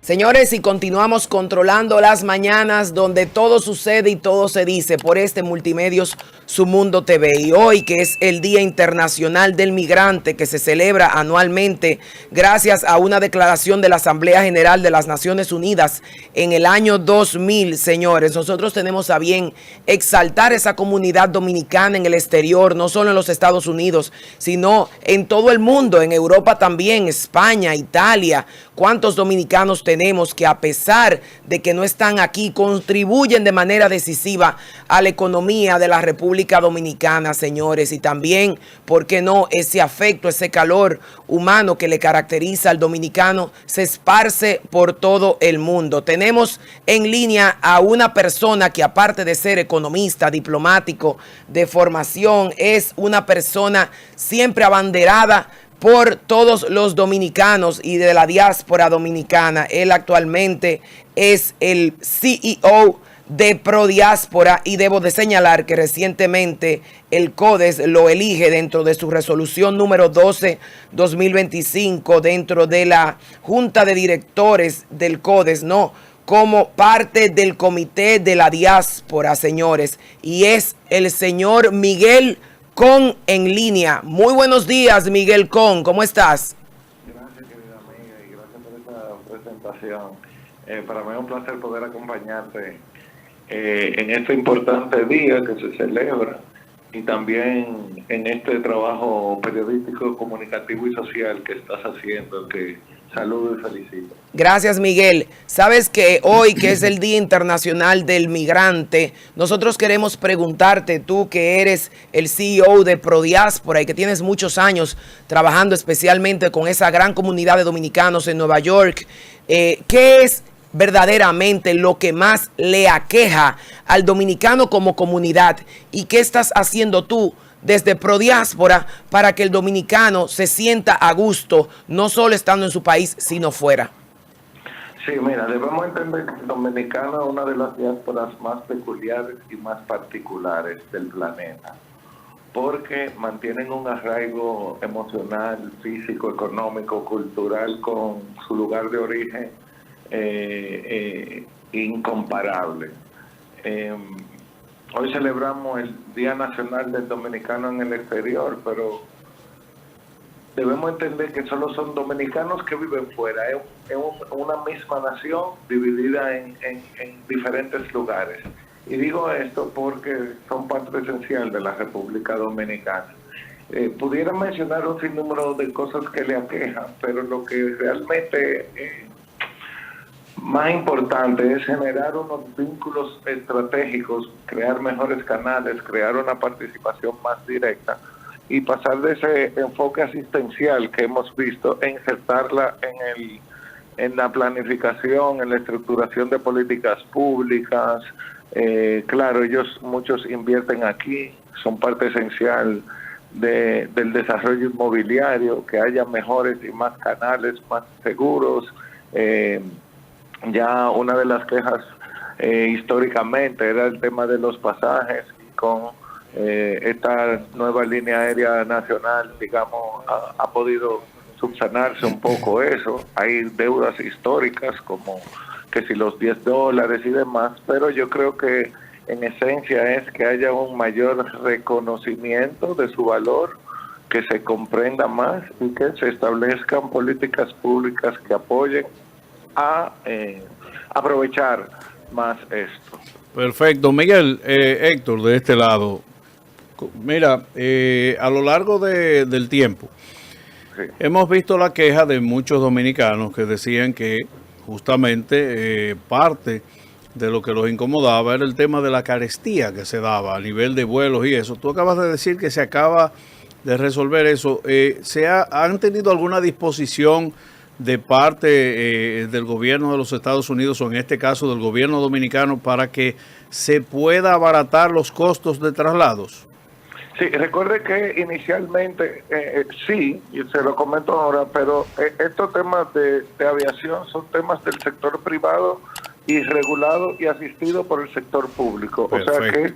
Señores, y continuamos controlando las mañanas donde todo sucede y todo se dice por este Multimedios Su Mundo TV. Y hoy, que es el Día Internacional del Migrante, que se celebra anualmente gracias a una declaración de la Asamblea General de las Naciones Unidas en el año 2000, señores, nosotros tenemos a bien exaltar esa comunidad dominicana en el exterior, no solo en los Estados Unidos, sino en todo el mundo, en Europa también, España, Italia. ¿Cuántos dominicanos tenemos que, a pesar de que no están aquí, contribuyen de manera decisiva a la economía de la República Dominicana, señores? Y también, ¿por qué no? Ese afecto, ese calor humano que le caracteriza al dominicano se esparce por todo el mundo. Tenemos en línea a una persona que, aparte de ser economista, diplomático de formación, es una persona siempre abanderada por todos los dominicanos y de la diáspora dominicana. Él actualmente es el CEO de Prodiáspora y debo de señalar que recientemente el CODES lo elige dentro de su resolución número 12-2025 dentro de la Junta de Directores del CODES, ¿no?, como parte del Comité de la Diáspora, señores. Y es el señor Miguel Con en línea. Muy buenos días, Miguel Con, ¿cómo estás? Gracias, querida amiga, y gracias por esta presentación. Para mí es un placer poder acompañarte en este importante día que se celebra y también en este trabajo periodístico, comunicativo y social que estás haciendo, que saludo y felicito. Gracias, Miguel. Sabes que hoy, que es el Día Internacional del Migrante, nosotros queremos preguntarte, tú que eres el CEO de Prodiáspora y que tienes muchos años trabajando especialmente con esa gran comunidad de dominicanos en Nueva York, ¿qué es verdaderamente lo que más le aqueja al dominicano como comunidad? ¿Y qué estás haciendo tú desde Prodiáspora para que el dominicano se sienta a gusto, no solo estando en su país, sino fuera? Sí, mira, debemos entender que el dominicano es una de las diásporas más peculiares y más particulares del planeta, porque mantienen un arraigo emocional, físico, económico, cultural con su lugar de origen incomparable. Hoy celebramos el Día Nacional del Dominicano en el exterior, pero debemos entender que solo son dominicanos que viven fuera. Es una misma nación dividida en diferentes lugares. Y digo esto porque son parte esencial de la República Dominicana. Pudiera mencionar un sinnúmero de cosas que le aquejan, pero lo que realmente más importante es generar unos vínculos estratégicos, crear mejores canales, crear una participación más directa y pasar de ese enfoque asistencial que hemos visto e insertarla en la planificación, en la estructuración de políticas públicas. Claro, muchos invierten aquí, son parte esencial del desarrollo inmobiliario, que haya mejores y más canales, más seguros. Ya una de las quejas históricamente era el tema de los pasajes, y con esta nueva línea aérea nacional, digamos, ha podido subsanarse un poco eso. Hay deudas históricas como que si los $10 y demás, pero yo creo que en esencia es que haya un mayor reconocimiento de su valor, que se comprenda más y que se establezcan políticas públicas que apoyen a aprovechar más esto. Perfecto. Miguel, Héctor, de este lado, mira, a lo largo del tiempo, sí, hemos visto la queja de muchos dominicanos que decían que justamente parte de lo que los incomodaba era el tema de la carestía que se daba a nivel de vuelos y eso. Tú acabas de decir que se acaba de resolver eso. ¿Han tenido alguna disposición de parte del gobierno de los Estados Unidos, o en este caso del gobierno dominicano, para que se pueda abaratar los costos de traslados? Sí, recuerde que inicialmente sí, y se lo comento ahora, pero estos temas de aviación son temas del sector privado y regulado y asistido por el sector público. Perfecto. O sea que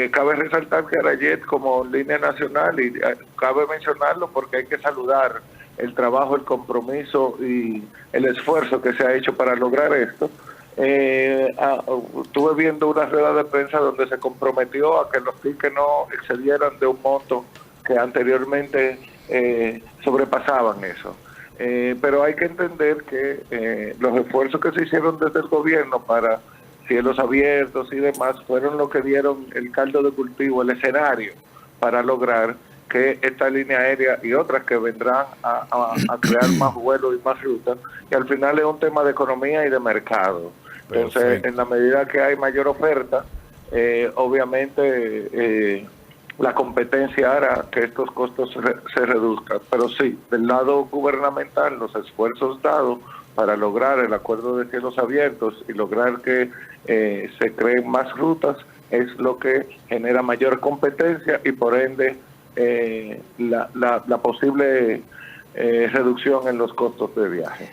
cabe resaltar que Arayet como línea nacional, y cabe mencionarlo porque hay que saludar el trabajo, el compromiso y el esfuerzo que se ha hecho para lograr esto. Estuve viendo una rueda de prensa donde se comprometió a que los tickets no excedieran de un monto que anteriormente sobrepasaban eso. Pero hay que entender que los esfuerzos que se hicieron desde el gobierno para cielos abiertos y demás fueron lo que dieron el caldo de cultivo, el escenario para lograr que esta línea aérea y otras que vendrán a crear más vuelos y más rutas, y al final es un tema de economía y de mercado. Entonces, perfecto, en la medida que hay mayor oferta, obviamente la competencia hará que estos costos se reduzcan. Pero sí, del lado gubernamental, los esfuerzos dados para lograr el acuerdo de cielos abiertos y lograr que se creen más rutas es lo que genera mayor competencia y por ende la posible reducción en los costos de viaje.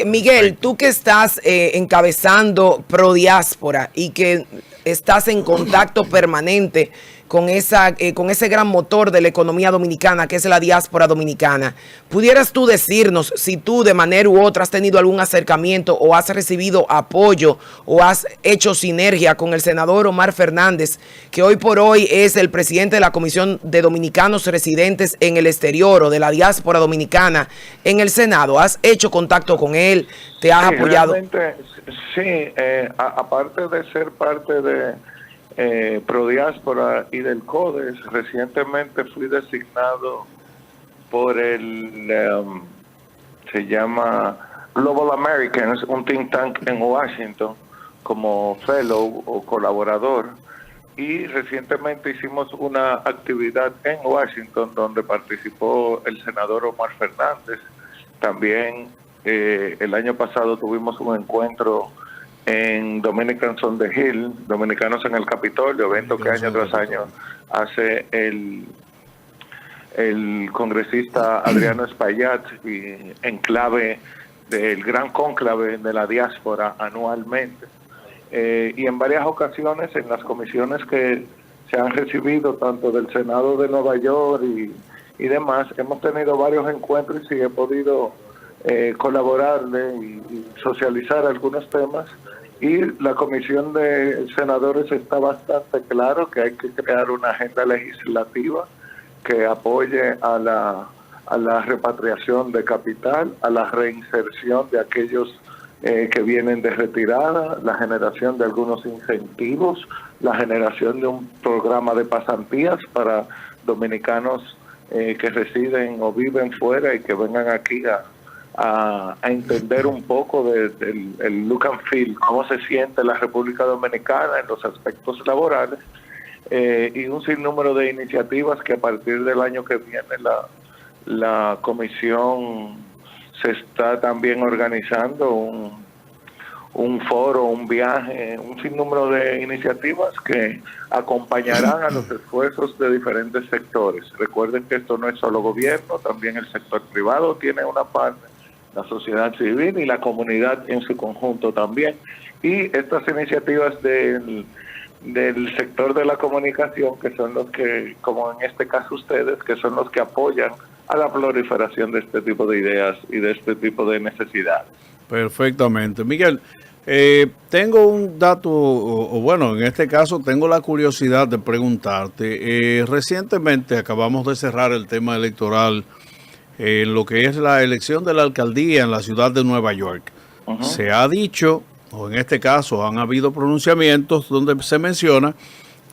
Miguel, tú que estás encabezando Prodiáspora y que estás en contacto permanente con ese gran motor de la economía dominicana, que es la diáspora dominicana, ¿pudieras tú decirnos si tú de manera u otra has tenido algún acercamiento o has recibido apoyo o has hecho sinergia con el senador Omar Fernández, que hoy por hoy es el presidente de la Comisión de Dominicanos Residentes en el Exterior o de la diáspora dominicana en el Senado? ¿Has hecho contacto con él? ¿Te has apoyado? Sí, aparte de ser parte de Prodiáspora y del CODES, recientemente fui designado por se llama Global Americans, un think tank en Washington, como fellow o colaborador, y recientemente hicimos una actividad en Washington donde participó el senador Omar Fernández. También el año pasado tuvimos un encuentro en Dominicans on the Hill, Dominicanos en el Capitolio, evento que año tras año hace el congresista Adriano Espaillat, y en clave del gran cónclave de la diáspora anualmente. Y en varias ocasiones en las comisiones que se han recibido, tanto del Senado de Nueva York y demás, hemos tenido varios encuentros y he podido colaborarle y socializar algunos temas. Y la comisión de senadores está bastante claro que hay que crear una agenda legislativa que apoye a la repatriación de capital, a la reinserción de aquellos que vienen de retirada, la generación de algunos incentivos, la generación de un programa de pasantías para dominicanos que residen o viven fuera y que vengan aquí a entender un poco del look and feel, cómo se siente la República Dominicana en los aspectos laborales, y un sinnúmero de iniciativas que a partir del año que viene la comisión se está también organizando un foro, un viaje, un sinnúmero de iniciativas que acompañarán a los esfuerzos de diferentes sectores. Recuerden que esto no es solo gobierno, también el sector privado tiene una parte, la sociedad civil y la comunidad en su conjunto también. Y estas iniciativas del sector de la comunicación, que son los que, como en este caso ustedes, que son los que apoyan a la proliferación de este tipo de ideas y de este tipo de necesidades. Perfectamente. Miguel, tengo un dato, o bueno, en este caso tengo la curiosidad de preguntarte. Recientemente acabamos de cerrar el tema electoral en lo que es la elección de la alcaldía en la ciudad de Nueva York. Se ha dicho, o en este caso han habido pronunciamientos donde se menciona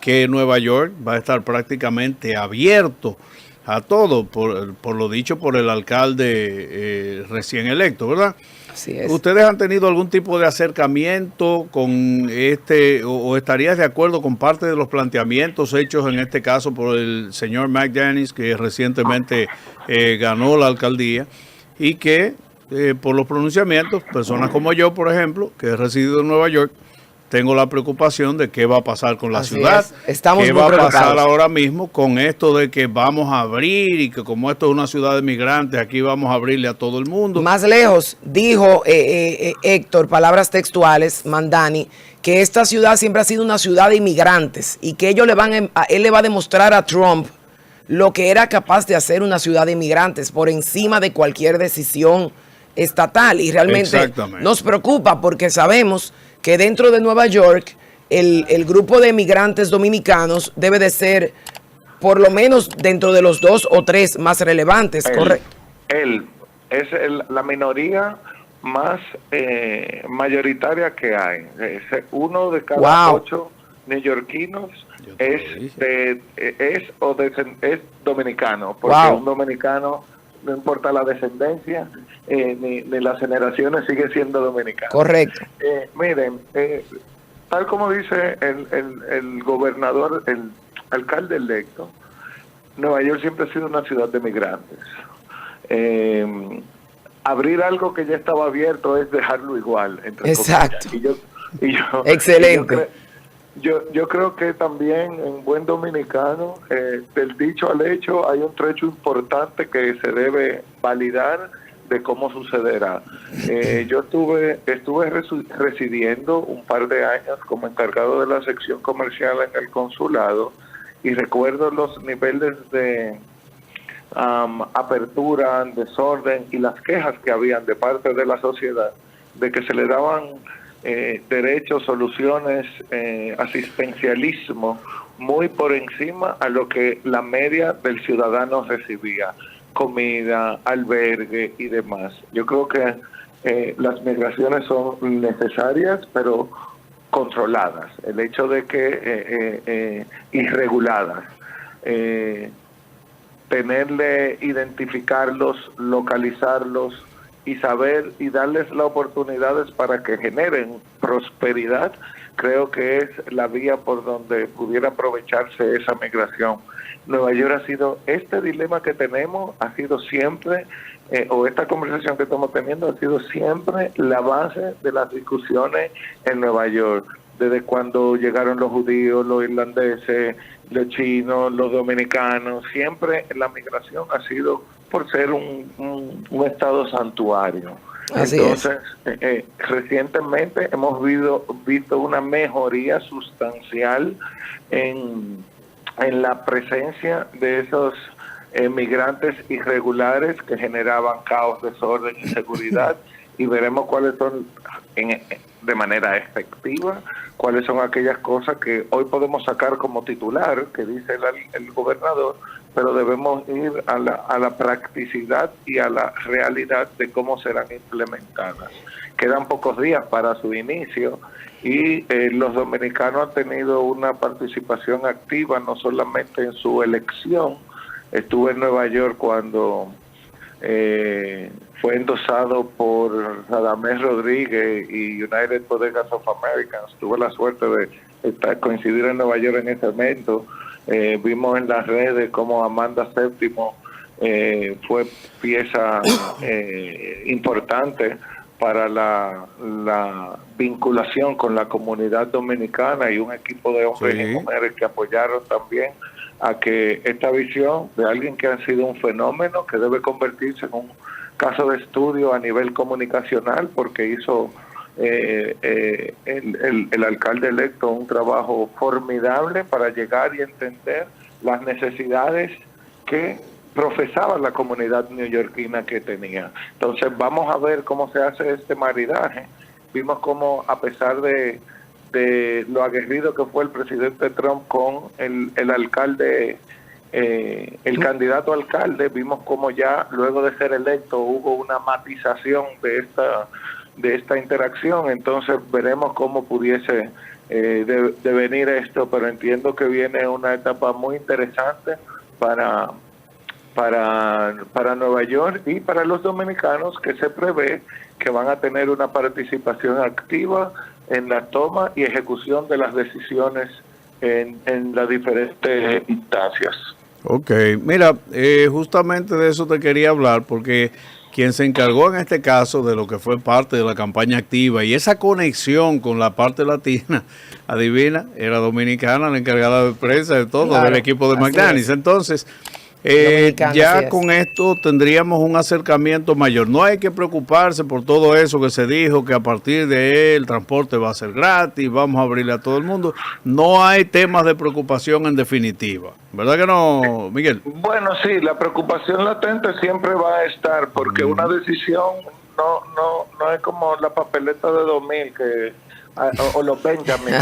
que Nueva York va a estar prácticamente abierto a todo, por lo dicho por el alcalde recién electo, ¿verdad? Así es. ¿Ustedes han tenido algún tipo de acercamiento con o estarías de acuerdo con parte de los planteamientos hechos en este caso por el señor McDaniels, que recientemente ganó la alcaldía, y que por los pronunciamientos, personas como yo, por ejemplo, que he residido en Nueva York, tengo la preocupación de qué va a pasar con la ciudad? Estamos ¿Qué va a pasar ahora mismo con esto de que vamos a abrir y que como esto es una ciudad de migrantes, aquí vamos a abrirle a todo el mundo? Más lejos, dijo Héctor, palabras textuales, Mandani, que esta ciudad siempre ha sido una ciudad de inmigrantes y que él le va a demostrar a Trump lo que era capaz de hacer una ciudad de inmigrantes por encima de cualquier decisión estatal. Y realmente nos preocupa porque sabemos que dentro de Nueva York el grupo de migrantes dominicanos debe de ser por lo menos dentro de los 2 o 3 más relevantes. Él es la minoría más mayoritaria que hay. Uno de cada 8 neoyorquinos es dominicano, porque un dominicano, no importa la descendencia ni las generaciones, sigue siendo dominicano. Correcto. Miren, tal como dice el gobernador, el alcalde electo, Nueva York siempre ha sido una ciudad de migrantes. Abrir algo que ya estaba abierto es dejarlo igual. Exacto. Y yo, excelente. Yo creo que también en buen dominicano, del dicho al hecho, hay un trecho importante que se debe validar de cómo sucederá. Yo estuve residiendo un par de años como encargado de la sección comercial en el consulado y recuerdo los niveles de apertura, desorden y las quejas que habían de parte de la sociedad de que se le daban derechos, soluciones, asistencialismo muy por encima a lo que la media del ciudadano recibía, comida, albergue y demás. Yo creo que las migraciones son necesarias, pero controladas. El hecho de que irreguladas, identificarlos, localizarlos y saber y darles las oportunidades para que generen prosperidad, creo que es la vía por donde pudiera aprovecharse esa migración. Nueva York ha sido, este dilema que tenemos ha sido siempre, o esta conversación que estamos teniendo ha sido siempre la base de las discusiones en Nueva York, desde cuando llegaron los judíos, los irlandeses, los chinos, los dominicanos. Siempre la migración ha sido por ser un estado santuario. Entonces, recientemente hemos visto una mejoría sustancial en la presencia de esos migrantes irregulares que generaban caos, desorden, inseguridad, y veremos cuáles son de manera efectiva, cuáles son aquellas cosas que hoy podemos sacar como titular, que dice el gobernador, pero debemos ir a la practicidad y a la realidad de cómo serán implementadas. Quedan pocos días para su inicio y los dominicanos han tenido una participación activa, no solamente en su elección. Estuve en Nueva York cuando fue endosado por Radamés Rodríguez y United Bodegas of Americans. Tuve la suerte de coincidir en Nueva York en ese evento. Vimos en las redes cómo Amanda Séptimo fue pieza importante para la vinculación con la comunidad dominicana, y un equipo de hombres y mujeres que apoyaron también a que esta visión de alguien que ha sido un fenómeno que debe convertirse en un caso de estudio a nivel comunicacional, porque hizo el alcalde electo un trabajo formidable para llegar y entender las necesidades que profesaba la comunidad neoyorquina que tenía. Entonces vamos a ver cómo se hace este maridaje. Vimos cómo, a pesar de lo aguerrido que fue el presidente Trump con el alcalde, el candidato alcalde, vimos cómo ya luego de ser electo hubo una matización de esta interacción. Entonces veremos cómo pudiese devenir esto, pero entiendo que viene una etapa muy interesante para Nueva York y para los dominicanos, que se prevé que van a tener una participación activa en la toma y ejecución de las decisiones en las diferentes instancias. Ok, mira, justamente de eso te quería hablar, porque quien se encargó en este caso de lo que fue parte de la campaña activa y esa conexión con la parte latina, adivina, era dominicana, la encargada de prensa de todo, del equipo de McDaniels. Entonces, Dominicano, así ya es. con esto tendríamos un acercamiento mayor. No hay que preocuparse por todo eso que se dijo, que a partir de el transporte va a ser gratis, vamos a abrirle a todo el mundo. No hay temas de preocupación en definitiva. ¿Verdad que no, Miguel? Bueno, sí, la preocupación latente siempre va a estar, porque una decisión no es como la papeleta de 2000 o los Benjamin.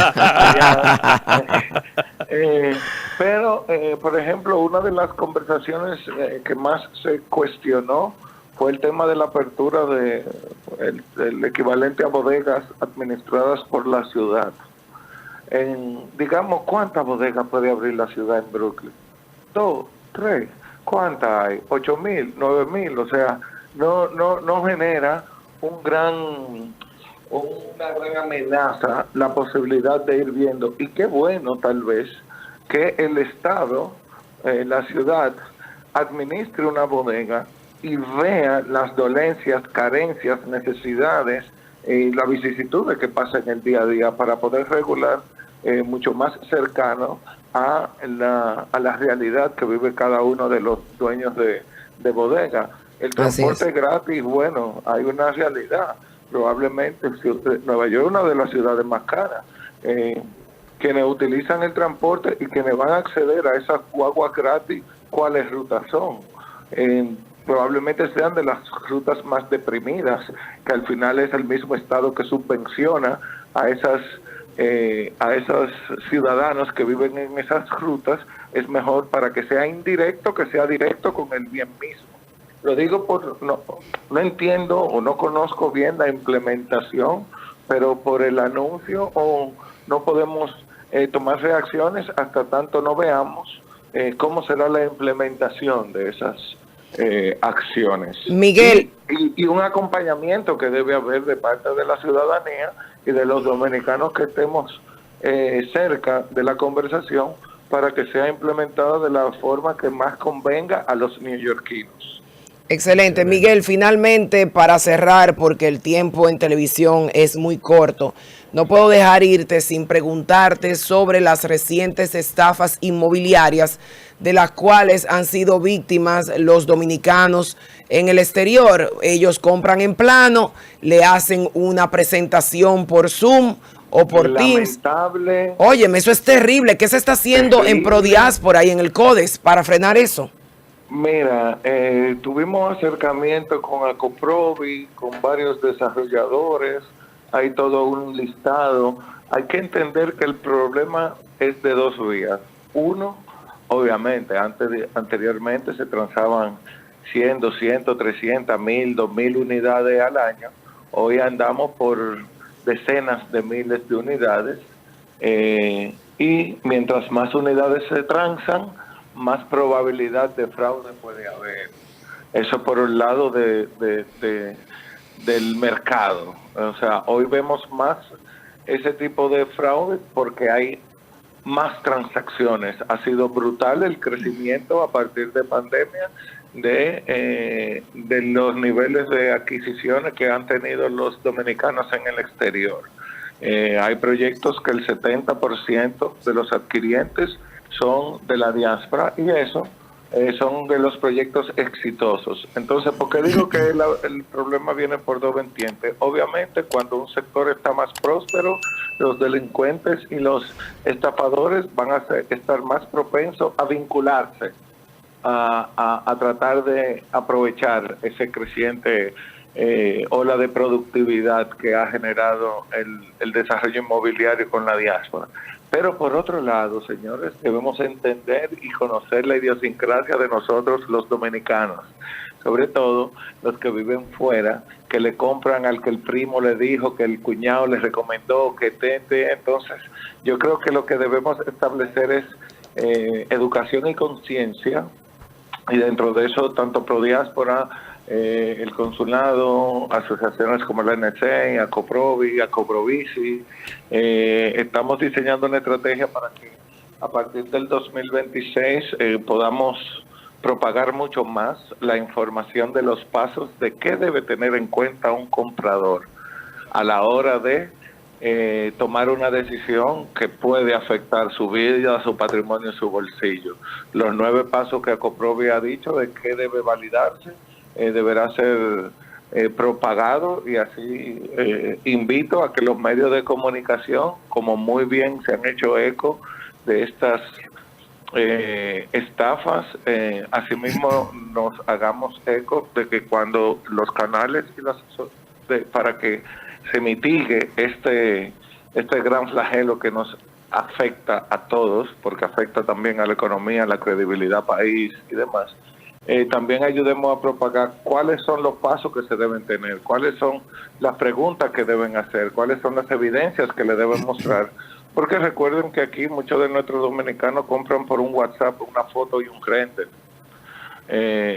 Pero, por ejemplo, una de las conversaciones que más se cuestionó fue el tema de la apertura de el equivalente a bodegas administradas por la ciudad. Digamos, ¿cuántas bodegas puede abrir la ciudad en Brooklyn? 2, 3. ¿Cuántas hay? 8,000, 9,000. O sea, no genera una gran amenaza la posibilidad de ir viendo. Y qué bueno, tal vez, que el Estado, la ciudad, administre una bodega y vea las dolencias, carencias, necesidades y las vicisitudes que pasan en el día a día para poder regular mucho más cercano a la realidad que vive cada uno de los dueños de bodega. El transporte gratis, bueno, hay una realidad. Probablemente Nueva York es una de las ciudades más caras. Quienes utilizan el transporte y quienes van a acceder a esas guaguas gratis, ¿cuáles rutas son? Probablemente sean de las rutas más deprimidas, que al final es el mismo Estado que subvenciona a esos ciudadanos que viven en esas rutas. Es mejor para que sea indirecto que sea directo con el bien mismo. Lo digo no entiendo o no conozco bien la implementación, pero por el anuncio no podemos tomar reacciones hasta tanto no veamos cómo será la implementación de esas acciones. Miguel. Y un acompañamiento que debe haber de parte de la ciudadanía y de los dominicanos que estemos cerca de la conversación para que sea implementada de la forma que más convenga a los neoyorquinos. Excelente. Miguel, finalmente para cerrar, porque el tiempo en televisión es muy corto, no puedo dejar irte sin preguntarte sobre las recientes estafas inmobiliarias de las cuales han sido víctimas los dominicanos en el exterior. Ellos compran en plano, le hacen una presentación por Zoom o por Teams. Óyeme, eso es terrible. ¿Qué se está haciendo en Prodiáspora y en el CODES para frenar eso? Mira, tuvimos acercamiento con Acoprovi, con varios desarrolladores, hay todo un listado. Hay que entender que el problema es de dos vías. Uno, obviamente, anteriormente se transaban 100, 200, 300, 1,000, 2,000 unidades al año. Hoy andamos por decenas de miles de unidades y mientras más unidades se transan, más probabilidad de fraude puede haber. Eso por un lado del mercado. O sea, hoy vemos más ese tipo de fraude porque hay más transacciones. Ha sido brutal el crecimiento a partir de pandemia de los niveles de adquisiciones que han tenido los dominicanos en el exterior. Hay proyectos que el 70% de los adquirientes son de la diáspora y eso son de los proyectos exitosos. Entonces, ¿por qué digo que el problema viene por dos vertientes? Obviamente, cuando un sector está más próspero, los delincuentes y los estafadores van a estar más propensos a vincularse, a tratar de aprovechar ese creciente ola de productividad que ha generado el desarrollo inmobiliario con la diáspora. Pero por otro lado, señores, debemos entender y conocer la idiosincrasia de nosotros los dominicanos, sobre todo los que viven fuera, que le compran al que el primo le dijo, que el cuñado le recomendó, que Entonces, yo creo que lo que debemos establecer es educación y conciencia, y dentro de eso, tanto Prodiáspora, el consulado, asociaciones como la NC, Acoprovi, Acoprovisi, estamos diseñando una estrategia para que a partir del 2026 podamos propagar mucho más la información de los pasos de qué debe tener en cuenta un comprador a la hora de tomar una decisión que puede afectar su vida, su patrimonio y su bolsillo. Los 9 pasos que Acoprovi ha dicho de que debe validarse, deberá ser propagado, y así invito a que los medios de comunicación, como muy bien se han hecho eco de estas estafas, asimismo nos hagamos eco de que cuando los canales para que se mitigue este gran flagelo que nos afecta a todos, porque afecta también a la economía, a la credibilidad país y demás, también ayudemos a propagar cuáles son los pasos que se deben tener, cuáles son las preguntas que deben hacer, cuáles son las evidencias que le deben mostrar, porque recuerden que aquí muchos de nuestros dominicanos compran por un WhatsApp una foto y un render,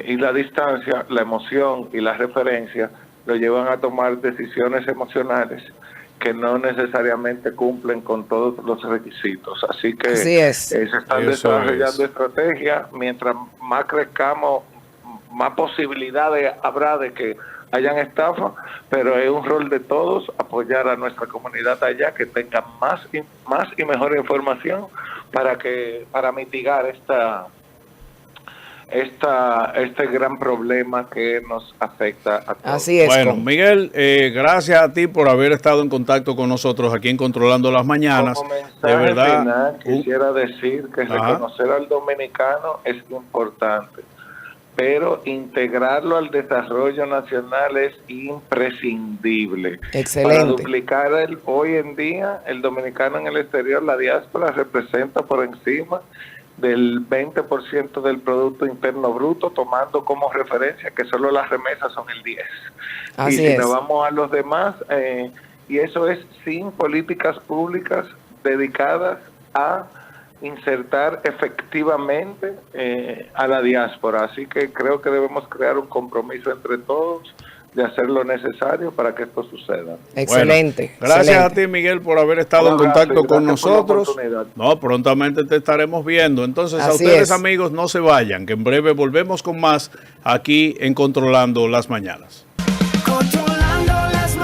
y la distancia, la emoción y la referencia lo llevan a tomar decisiones emocionales que no necesariamente cumplen con todos los requisitos. Así que se están desarrollando estrategias. Mientras más crezcamos, más posibilidades habrá de que hayan estafas, pero es un rol de todos apoyar a nuestra comunidad allá, que tenga más y mejor información para mitigar este gran problema que nos afecta a todos. Así es. Bueno, Miguel, gracias a ti por haber estado en contacto con nosotros aquí en Controlando las Mañanas. Como mensaje de verdad, final, quisiera decir que reconocer al dominicano es importante, pero integrarlo al desarrollo nacional es imprescindible. Excelente. Para duplicar hoy en día, el dominicano en el exterior, la diáspora representa por encima del 20% del Producto Interno Bruto, tomando como referencia que solo las remesas son el 10%. Así y si es. nos vamos a los demás, y eso es sin políticas públicas dedicadas a insertar efectivamente a la diáspora. Así que creo que debemos crear un compromiso entre todos de hacer lo necesario para que esto suceda. Excelente. Bueno, gracias excelente. a ti, Miguel, por haber estado en contacto con nosotros. No, prontamente te estaremos viendo. Entonces, a ustedes, amigos, no se vayan, que en breve volvemos con más aquí en Controlando las Mañanas. Controlando las